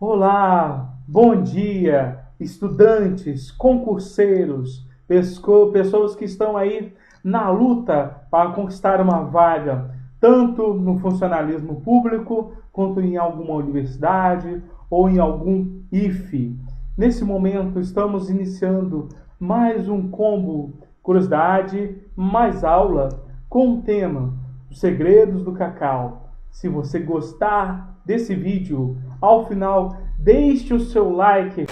Olá, bom dia, estudantes, concurseiros, pessoas que estão aí na luta para conquistar uma vaga, tanto no funcionalismo público, quanto em alguma universidade ou em algum IFE. Nesse momento, estamos iniciando mais um combo Curiosidade, mais aula com o tema Os Segredos do Cacau. Se você gostar desse vídeo, ao final, deixe o seu like.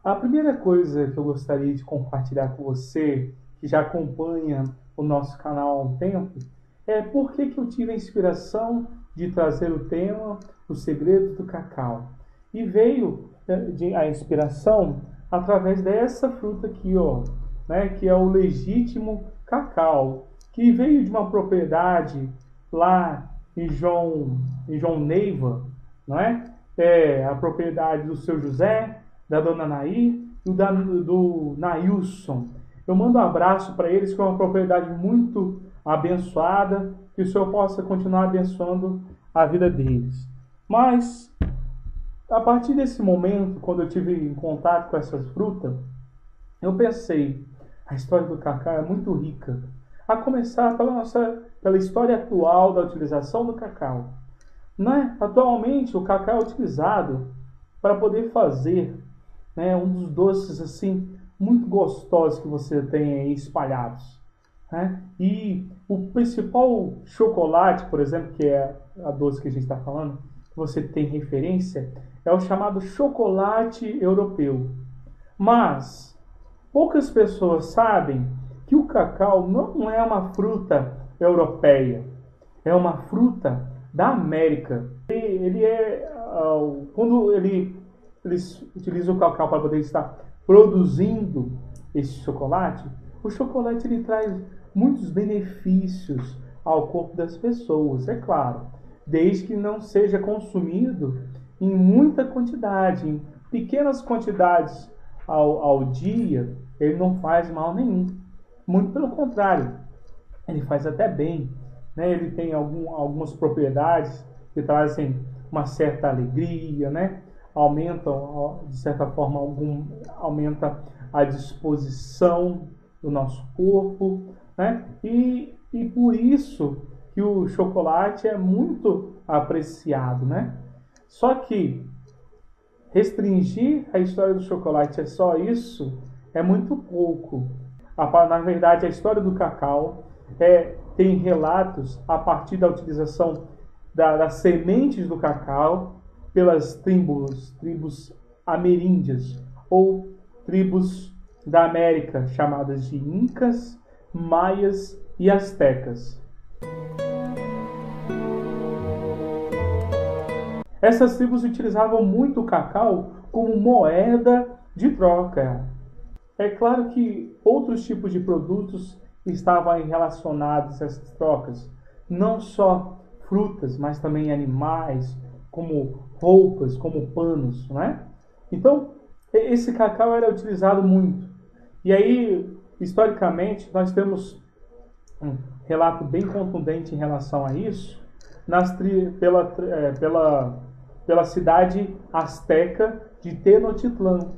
A primeira coisa que eu gostaria de compartilhar com você, que já acompanha o nosso canal há um tempo, é por que eu tive a inspiração de trazer o tema Os Segredos do Cacau. E veio a inspiração através dessa fruta aqui, ó, né, que é o legítimo cacau, que veio de uma propriedade lá em João Neiva, não é? É a propriedade do seu José, da dona Nair e do Nailson. Eu mando um abraço para eles, que é uma propriedade muito abençoada, que o Senhor possa continuar abençoando a vida deles. Mas, a partir desse momento, quando eu tive em contato com essas frutas, eu pensei, a história do cacau é muito rica. A começar pela história atual da utilização do cacau. Né? Atualmente, o cacau é utilizado para poder fazer, né, um dos doces assim muito gostosos que você tem aí espalhados. Né? E o principal chocolate, por exemplo, que é a doce que a gente está falando, que você tem referência, é o chamado chocolate europeu. Mas poucas pessoas sabem que o cacau não é uma fruta europeia, é uma fruta da América. Ele é, quando eles utilizam o cacau para poder estar produzindo esse chocolate, o chocolate ele traz muitos benefícios ao corpo das pessoas, é claro, desde que não seja consumido em muita quantidade, em pequenas quantidades ao dia, ele não faz mal nenhum. Muito pelo contrário, ele faz até bem. Né? Ele tem algumas propriedades que trazem uma certa alegria, né? Aumentam, de certa forma, aumenta a disposição do nosso corpo. Né? E por isso que o chocolate é muito apreciado. Né? Só que restringir a história do chocolate é só isso é muito pouco. Na verdade, a história do cacau tem relatos a partir da utilização das sementes do cacau pelas tribos ameríndias ou tribos da América, chamadas de Incas, Maias e Astecas. Essas tribos utilizavam muito o cacau como moeda de troca. É claro que outros tipos de produtos estavam relacionados a essas trocas, não só frutas, mas também animais, como roupas, como panos, né? Então, esse cacau era utilizado muito. E aí, historicamente, nós temos um relato bem contundente em relação a isso, pela cidade asteca de Tenochtitlan.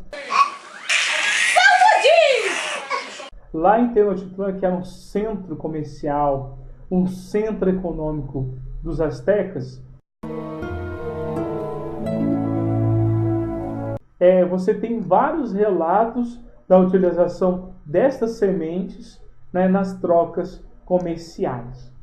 Lá em Tenochtitlan, que era um centro comercial, um centro econômico dos astecas, você tem vários relatos da utilização destas sementes, né, nas trocas comerciais.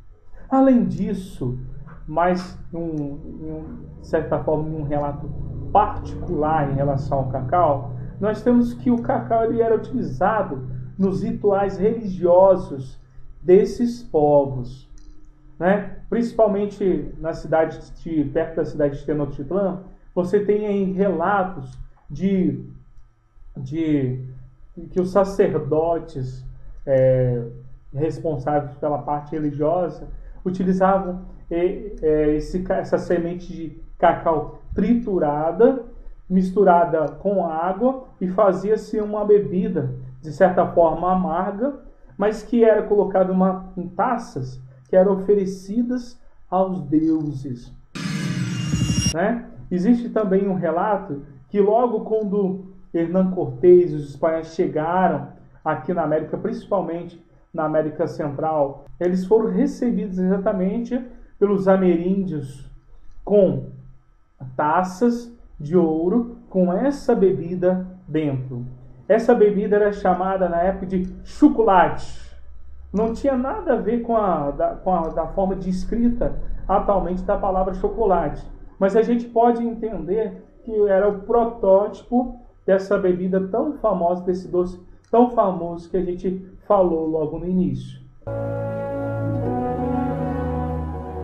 Além disso, mas de certa forma, em um relato particular em relação ao cacau, nós temos que o cacau ele era utilizado nos rituais religiosos desses povos, né? Principalmente perto da cidade de Tenochtitlan, você tem aí relatos de que os sacerdotes responsáveis pela parte religiosa utilizavam essa semente de cacau triturada, misturada com água, e fazia-se uma bebida de certa forma amarga, mas que era colocada em taças que eram oferecidas aos deuses, né? Existe também um relato que logo quando Hernán Cortés e os espanhóis chegaram aqui na América, principalmente na América Central, eles foram recebidos exatamente pelos ameríndios com taças de ouro com essa bebida dentro. Essa bebida era chamada na época de chocolate. Não tinha nada a ver com a forma de escrita atualmente da palavra chocolate. Mas a gente pode entender que era o protótipo dessa bebida tão famosa, desse doce tão famoso que a gente falou logo no início.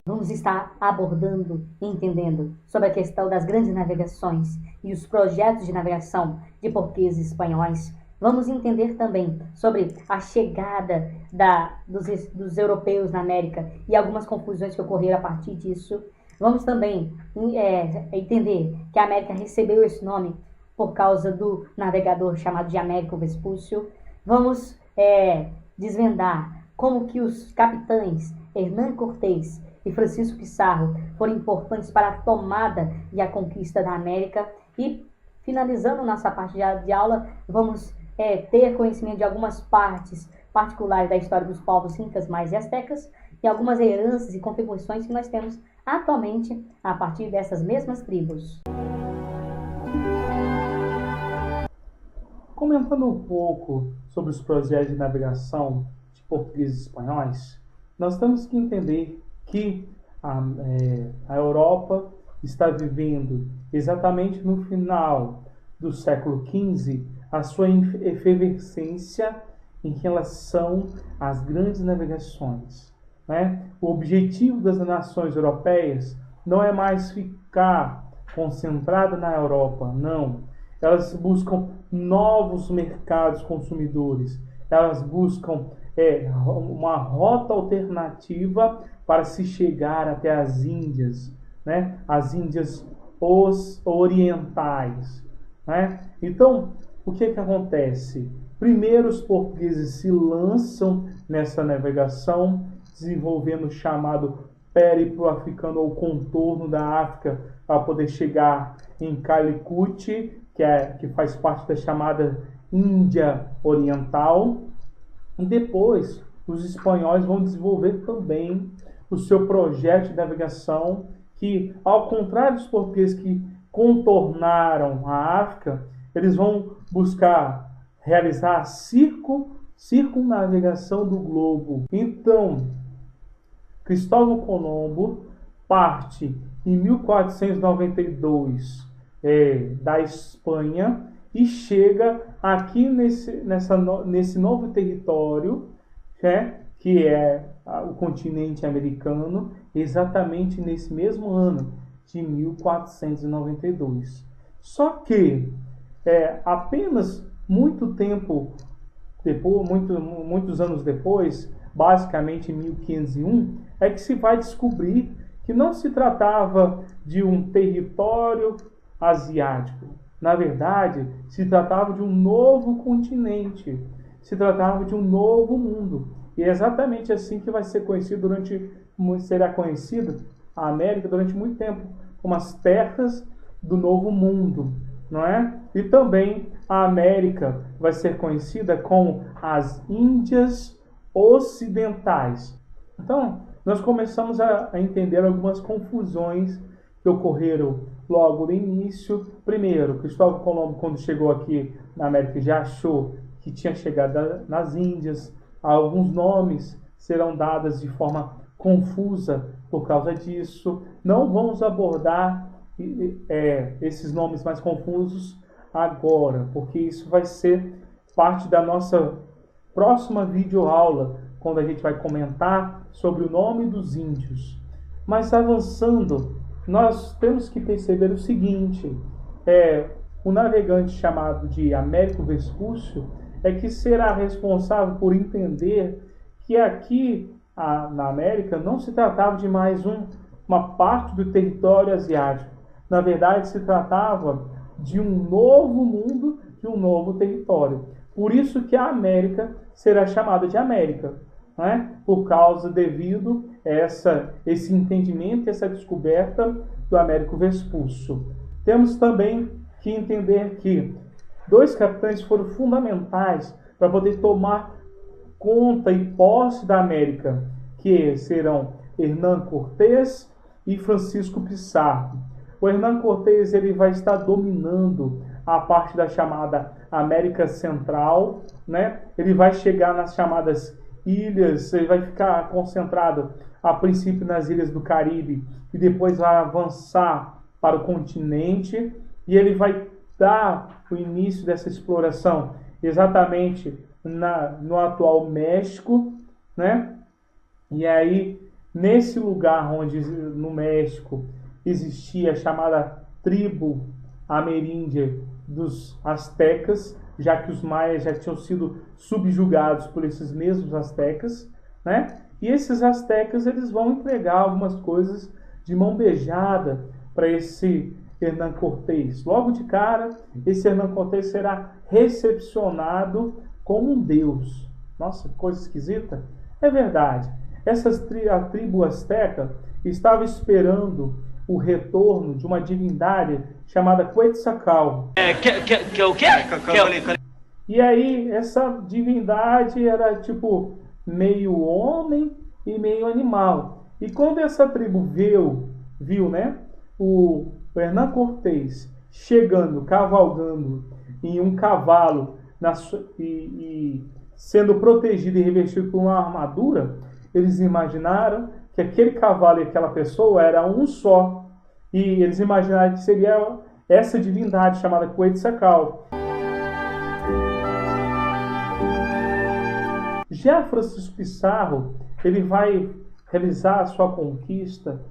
Vamos estar abordando e entendendo sobre a questão das grandes navegações e os projetos de navegação de portugueses e espanhóis. Vamos entender também sobre a chegada dos europeus na América e algumas confusões que ocorreram a partir disso. Vamos também entender que a América recebeu esse nome por causa do navegador chamado de Américo Vespúcio. Vamos desvendar como que os capitães Hernán Cortés e Francisco Pizarro foram importantes para a tomada e a conquista da América. E, finalizando nossa parte de aula, vamos ter conhecimento de algumas partes particulares da história dos povos incas, maias e astecas e algumas heranças e contribuições que nós temos atualmente a partir dessas mesmas tribos. Comentando um pouco sobre os projetos de navegação de portugueses e espanhóis, nós temos que entender que a Europa está vivendo exatamente no final do século XV a sua efervescência em relação às grandes navegações, né? O objetivo das nações europeias não é mais ficar concentrado na Europa, não. Elas buscam novos mercados consumidores, elas buscam uma rota alternativa para se chegar até as Índias, né? As Índias orientais, né? Então, o que acontece? Primeiro, os portugueses se lançam nessa navegação, desenvolvendo o chamado périplo africano ou contorno da África para poder chegar em Calicut, que faz parte da chamada Índia Oriental. E depois, os espanhóis vão desenvolver também o seu projeto de navegação, que, ao contrário dos portugueses que contornaram a África, eles vão buscar realizar a circunnavegação do globo. Então, Cristóvão Colombo parte em 1492 da Espanha e chega aqui nesse novo território, que é o continente americano, exatamente nesse mesmo ano de 1492. Só que apenas muito tempo depois, muitos anos depois, basicamente em 1501, é que se vai descobrir que não se tratava de um território asiático. Na verdade, se tratava de um novo continente, se tratava de um novo mundo. E é exatamente assim que vai ser conhecido será conhecida a América durante muito tempo, como as terras do novo mundo, não é? E também a América vai ser conhecida como as Índias Ocidentais. Então, nós começamos a entender algumas confusões que ocorreram logo no início. Primeiro, Cristóvão Colombo, quando chegou aqui na América, já achou que tinha chegado nas Índias. Alguns nomes serão dados de forma confusa por causa disso. Não vamos abordar esses nomes mais confusos agora, porque isso vai ser parte da nossa próxima videoaula, quando a gente vai comentar sobre o nome dos índios. Mas avançando, nós temos que perceber o seguinte: o navegante chamado de Américo Vespúcio que será responsável por entender que aqui na América não se tratava de mais uma parte do território asiático. Na verdade, se tratava de um novo mundo, de um novo território. Por isso que a América será chamada de América. né? Devido a esse entendimento, essa descoberta do Américo Vespuccio. Temos também que entender que 2 capitães foram fundamentais para poder tomar conta e posse da América, que serão Hernán Cortés e Francisco Pizarro. O Hernán Cortés ele vai estar dominando a parte da chamada América Central, né? Ele vai chegar nas chamadas ilhas, ele vai ficar concentrado a princípio nas ilhas do Caribe e depois vai avançar para o continente, e ele vai dar o início dessa exploração exatamente no atual México, né? E aí, nesse lugar onde no México existia a chamada tribo ameríndia dos astecas, já que os maias já tinham sido subjugados por esses mesmos astecas, né? E esses astecas eles vão entregar algumas coisas de mão beijada para esse Hernán Cortés. Logo de cara, esse Hernán Cortés será recepcionado como um deus. Nossa, que coisa esquisita. É verdade. A tribo asteca estava esperando o retorno de uma divindade chamada Quetzalcoatl. O quê? E aí, essa divindade era tipo meio homem e meio animal. E quando essa tribo viu, né, o Hernán Cortés chegando, cavalgando em um cavalo e sendo protegido e revestido com uma armadura, eles imaginaram que aquele cavalo e aquela pessoa era um só. E eles imaginaram que seria essa divindade chamada Quetzalcoatl. Já Francisco Pizarro, ele vai realizar a sua conquista,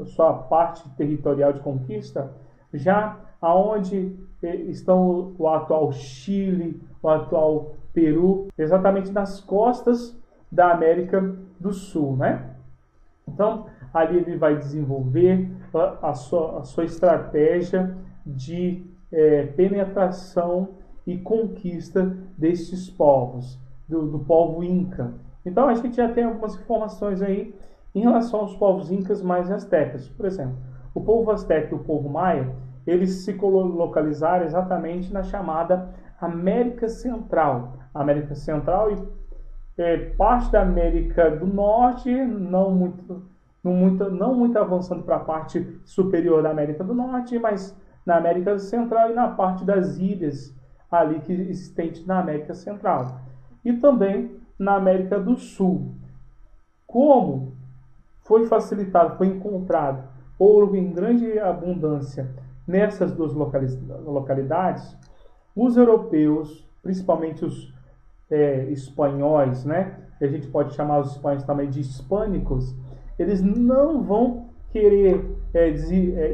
sua parte territorial de conquista, já aonde estão o atual Chile, o atual Peru, exatamente nas costas da América do Sul, né? Então, ali ele vai desenvolver a sua estratégia de penetração e conquista desses povos, do povo Inca. Então, a gente já tem algumas informações aí em relação aos povos Incas mais astecas. Por exemplo, o povo asteca e o povo maia, eles se localizaram exatamente na chamada América Central. América Central e parte da América do Norte, não muito avançando para a parte superior da América do Norte, mas na América Central e na parte das ilhas ali que existentes na América Central. E também na América do Sul. Como foi facilitado, foi encontrado ouro em grande abundância nessas 2 localidades, os europeus, principalmente os espanhóis, né? A gente pode chamar os espanhóis também de hispânicos, eles não vão querer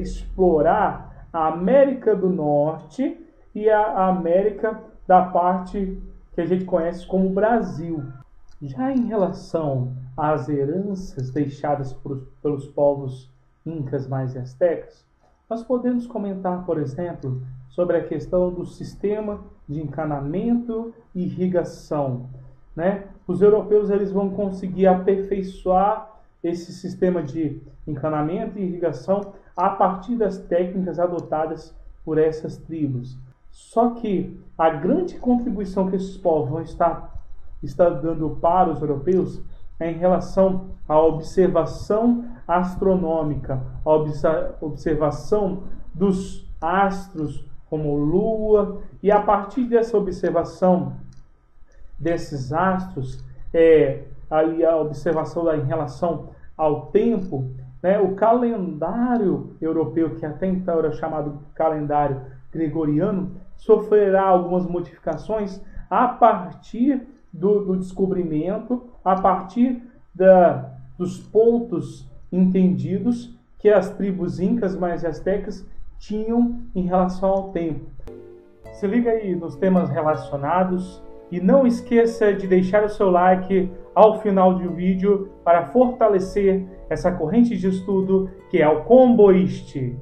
explorar a América do Norte e a América da parte que a gente conhece como Brasil. Já em relação às heranças deixadas pelos povos incas mais astecas, nós podemos comentar, por exemplo, sobre a questão do sistema de encanamento e irrigação, né? Os europeus eles vão conseguir aperfeiçoar esse sistema de encanamento e irrigação a partir das técnicas adotadas por essas tribos. Só que a grande contribuição que esses povos vão estar dando para os europeus é em relação à observação astronômica, a observação dos astros como Lua, e a partir dessa observação desses astros, aí a observação em relação ao tempo, né, o calendário europeu, que até então era chamado calendário gregoriano, sofrerá algumas modificações a partir do descobrimento, a partir dos pontos entendidos que as tribos incas mais astecas tinham em relação ao tempo. Se liga aí nos temas relacionados e não esqueça de deixar o seu like ao final do vídeo para fortalecer essa corrente de estudo que é o Comboist.